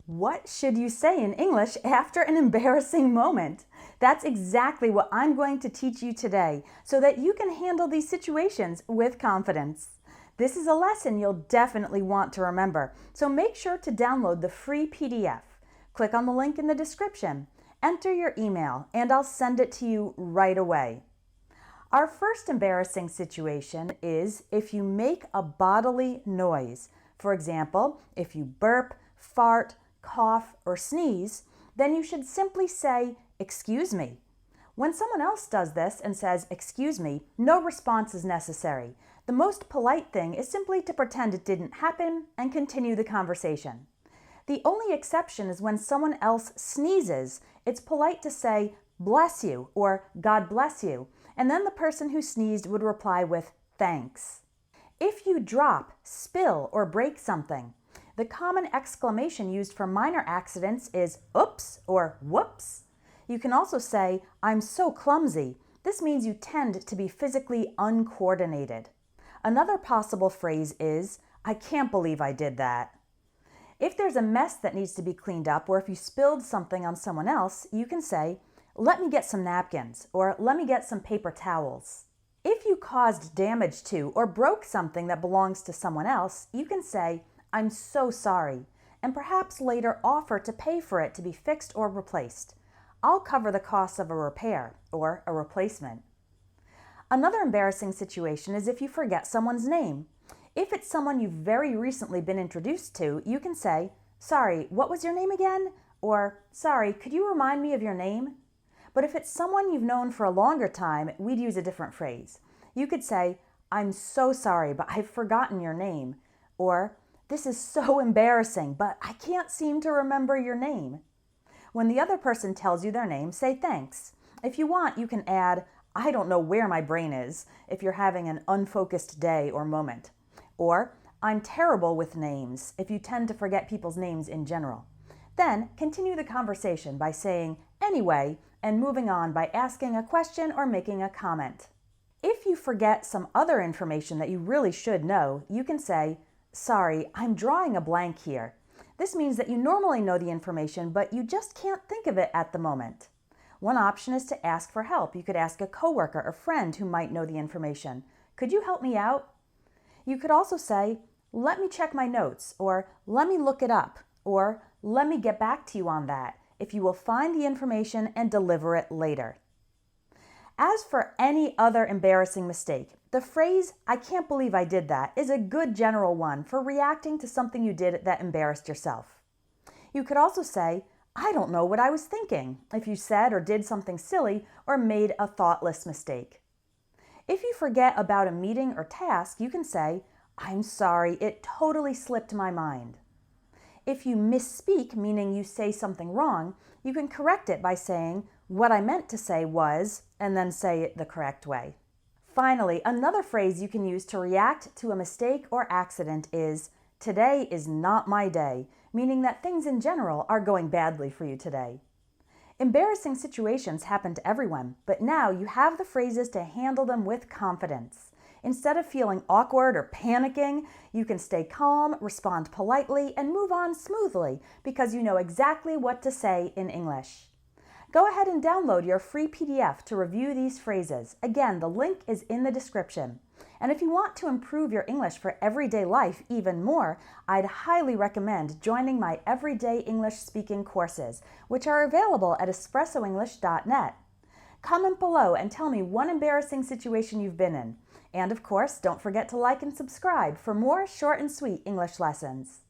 What should you say in English after an embarrassing moment? That's exactly what I'm going to teach you today so that you can handle these situations with confidence. This is a lesson you'll definitely want to remember, so make sure to download the free PDF. Click on the link in the description, enter your email, and I'll send it to you right away. Our first embarrassing situation is if you make a bodily noise. For example, if you burp, fart, cough, or sneeze, then you should simply say, "Excuse me." When someone else does this and says, "Excuse me," no response is necessary. The most polite thing is simply to pretend it didn't happen and continue the conversation. The only exception is when someone else sneezes. It's polite to say, "Bless you," or "God bless you," and then the person who sneezed would reply with, "Thanks." If you drop, spill, or break something, the common exclamation used for minor accidents is "Oops" or "Whoops." You can also say, "I'm so clumsy." This means you tend to be physically uncoordinated. Another possible phrase is, "I can't believe I did that." If there's a mess that needs to be cleaned up, or if you spilled something on someone else, you can say, "Let me get some napkins," or "Let me get some paper towels." If you caused damage to or broke something that belongs to someone else, you can say, "I'm so sorry," and perhaps later offer to pay for it to be fixed or replaced. "I'll cover the cost of a repair," or a replacement. Another embarrassing situation is if you forget someone's name. If it's someone you've very recently been introduced to, you can say, "Sorry, what was your name again?" Or, "Sorry, could you remind me of your name?" But if it's someone you've known for a longer time, we'd use a different phrase. You could say, "I'm so sorry, but I've forgotten your name." Or, "This is so embarrassing, but I can't seem to remember your name." When the other person tells you their name, say thanks. If you want, you can add, "I don't know where my brain is," if you're having an unfocused day or moment. Or, "I'm terrible with names," if you tend to forget people's names in general. Then continue the conversation by saying "anyway" and moving on by asking a question or making a comment. If you forget some other information that you really should know, you can say, "Sorry, I'm drawing a blank here." This means that you normally know the information, but you just can't think of it at the moment. One option is to ask for help. You could ask a coworker or friend who might know the information. "Could you help me out?" You could also say, "Let me check my notes," or "Let me look it up," or "Let me get back to you on that," if you will find the information and deliver it later. As for any other embarrassing mistake, the phrase, "I can't believe I did that," is a good general one for reacting to something you did that embarrassed yourself. You could also say, "I don't know what I was thinking," if you said or did something silly or made a thoughtless mistake. If you forget about a meeting or task, you can say, "I'm sorry, it totally slipped my mind." If you misspeak, meaning you say something wrong, you can correct it by saying, "What I meant to say was," and then say it the correct way. Finally, another phrase you can use to react to a mistake or accident is, "Today is not my day," meaning that things in general are going badly for you today. Embarrassing situations happen to everyone, but now you have the phrases to handle them with confidence. Instead of feeling awkward or panicking, you can stay calm, respond politely, and move on smoothly because you know exactly what to say in English. Go ahead and download your free PDF to review these phrases. Again, the link is in the description. And if you want to improve your English for everyday life even more, I'd highly recommend joining my Everyday English Speaking courses, which are available at espressoenglish.net. Comment below and tell me one embarrassing situation you've been in. And of course, don't forget to like and subscribe for more short and sweet English lessons.